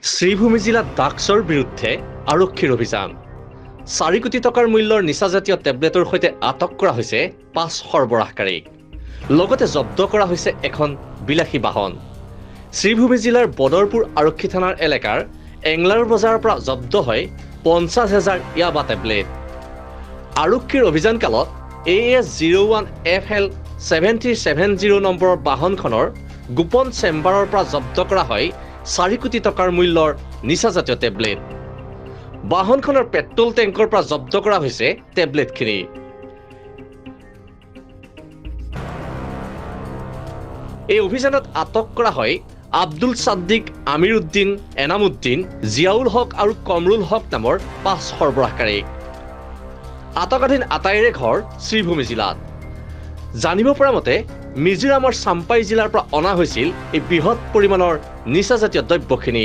শ্ৰীভূমি জিলাত ড্ৰাগছৰ বিৰুদ্ধে আৰক্ষীৰ অভিযান 4 কোটি টকাৰ মূল্যৰ নিচাজাতীয় টেবলেটৰ সৈতে আটক কৰা হৈছে 5 সৰবৰাহকাৰীক লগতে জব্দ কৰা হৈছে এখন বিলাসী বাহন শ্ৰীভূমি জিলাৰ বদৰপুৰ আৰক্ষী থানাৰ এলেকাৰ এংলাৰ বজাৰৰ পৰা জব্দ হয় 50,000 ইয়াবা টেবলেট আৰক্ষীৰ অভিযানকালত AS01FL 7370 নম্বৰৰ বাহনখনৰ গোপন চেম্বাৰৰ পৰা জব্দ কৰা হয় 4 কোটি টকাৰ মূল্যৰ নিচাজাতীয় টেবলেট বাহনখনৰ পেট্ৰল টেংকৰ পৰা জব্দ কৰা হৈছে টেবলেটখিনি এই অভিযানত আটক কৰা হয় আব্দুল সাদ্দিক আমিৰুদ্দিন এনামুদ্দিন জিয়াউল হক আৰু কমৰুল হক নামৰ 5 সৰবৰাহকাৰীক আটকাধীন আটাইৰে ঘৰ শ্ৰীভূমি জিলাত জানিব পৰা মতে মিজোৰামৰ চাম্পাই জিলাৰ পৰা অনা হৈছিল এই বৃহৎ পৰিমাণৰ নিচাজাতীয় দ্ৰব্যখিনি